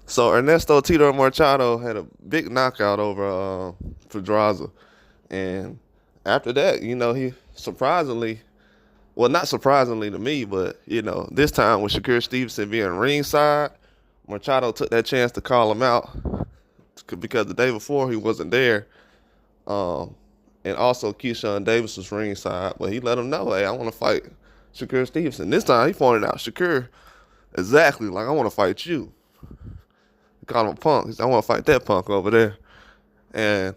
So Ernesto, Tito, and Machado had a big knockout over Pedraza, and after that, he surprisingly, well, not surprisingly to me, but this time with Shakur Stevenson being ringside, Machado took that chance to call him out because the day before he wasn't there, um, and also Keyshawn Davis was ringside, but he let him know, hey, I want to fight Shakur Stevenson. This time he pointed out Shakur exactly like I want to fight you. He called him a punk. He said, I want to fight that punk over there. And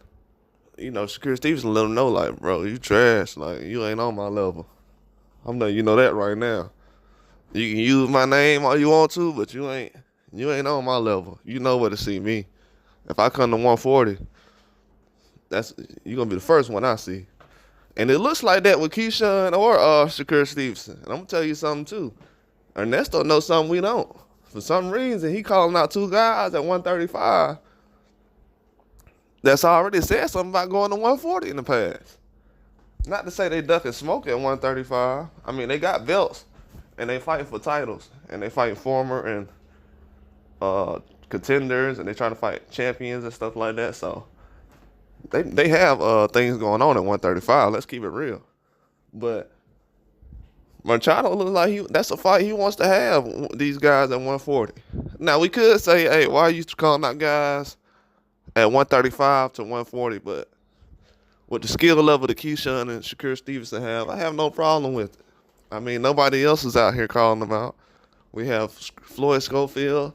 Shakur Stevenson let him know, like, bro, you trash. Like, you ain't on my level. I'm letting you know that right now. You can use my name all you want to, but you ain't on my level. You know where to see me. If I come to 140, you're gonna be the first one I see. And it looks like that with Keyshawn or Shakur Stevenson. And I'm gonna tell you something too. Ernesto knows something we don't. For some reason, he calling out two guys at 135 that's already said something about going to 140 in the past. Not to say they duck and smoke at 135. I mean, they got belts, and they fighting for titles, and they fighting former and contenders, and they trying to fight champions and stuff like that. So they have things going on at 135. Let's keep it real. But Machado looks like that's a fight he wants to have, these guys at 140. Now, we could say, hey, why are you calling out guys at 135 to 140? But with the skill level that Keyshawn and Shakur Stevenson have, I have no problem with it. I mean, nobody else is out here calling them out. We have Floyd Schofield,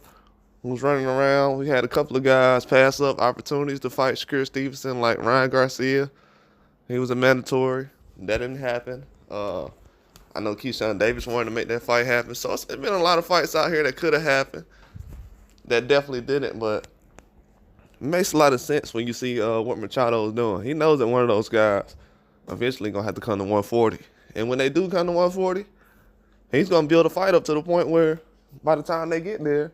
who's running around. We had a couple of guys pass up opportunities to fight Shakur Stevenson, like Ryan Garcia. He was a mandatory. That didn't happen. I know Keyshawn Davis wanted to make that fight happen. So it's been a lot of fights out here that could have happened that definitely didn't, but it makes a lot of sense when you see what Machado is doing. He knows that one of those guys eventually going to have to come to 140. And when they do come to 140, he's going to build a fight up to the point where by the time they get there,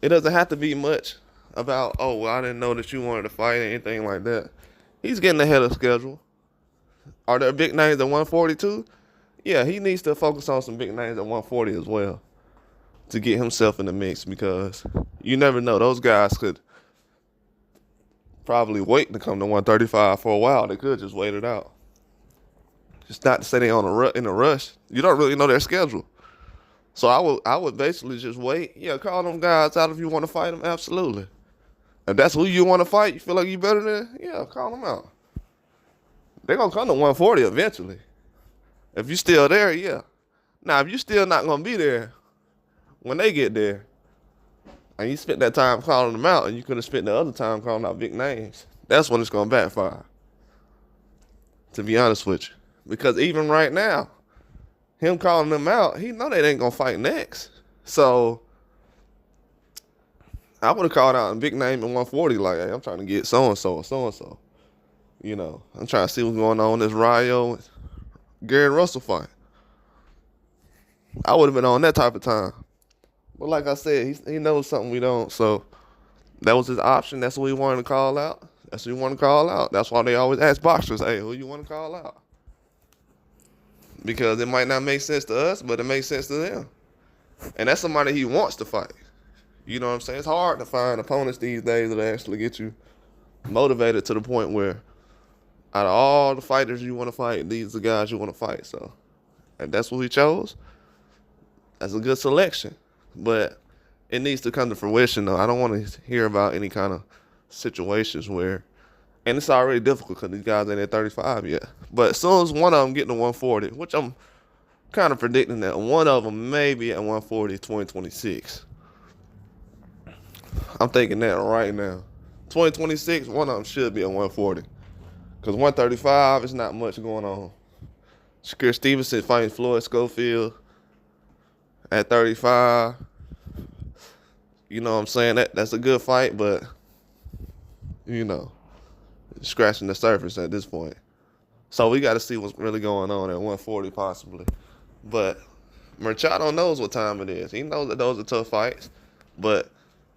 it doesn't have to be much about, oh, well, I didn't know that you wanted to fight or anything like that. He's getting ahead of schedule. Are there big names at 142? Yeah, he needs to focus on some big names at 140 as well to get himself in the mix, because you never know. Those guys could probably wait to come to 135 for a while. They could just wait it out. It's not to say they're in a rush. You don't really know their schedule. So I would basically just wait. Yeah, call them guys out if you want to fight them. Absolutely. If that's who you want to fight, you feel like you better than, yeah, call them out. They're going to come to 140 eventually. If you're still there, yeah. Now, if you're still not going to be there when they get there, and you spent that time calling them out, and you could have spent the other time calling out big names, that's when it's going to backfire, to be honest with you. Because even right now, him calling them out, he know they ain't going to fight next. So I would have called out a big name in 140, like, hey, I'm trying to get so-and-so or so-and-so. I'm trying to see what's going on in this Rayo Gary Russell fight. I would have been on that type of time. But like I said, he knows something we don't. So that was his option. That's what he wanted to call out. That's what he wanted to call out. That's why they always ask boxers, hey, who you want to call out? Because it might not make sense to us, but it makes sense to them. And that's somebody he wants to fight. You know what I'm saying? It's hard to find opponents these days that actually get you motivated to the point where out of all the fighters you want to fight, these are the guys you want to fight. So, and that's what he chose. That's a good selection. But it needs to come to fruition, though. I don't want to hear about any kind of situations where, and it's already difficult because these guys ain't at 35 yet. But as soon as one of them get to 140, which I'm kind of predicting that one of them may be at 140 2026. I'm thinking that right now. 2026, one of them should be at 140. Because 135 is not much going on. Shakur Stevenson fighting Floyd Schofield at 35. You know what I'm saying? That's a good fight, but, scratching the surface at this point. So we got to see what's really going on at 140 possibly. But Mercado knows what time it is. He knows that those are tough fights. But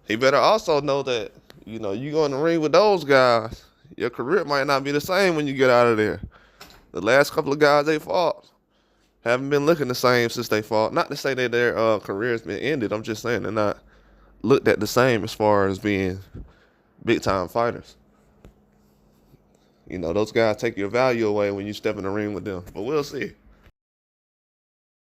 he better also know that, you go in the ring with those guys, your career might not be the same when you get out of there. The last couple of guys they fought haven't been looking the same since they fought. Not to say that their career's been ended. I'm just saying they're not looked at the same as far as being big time fighters. You know, those guys take your value away when you step in the ring with them. But we'll see.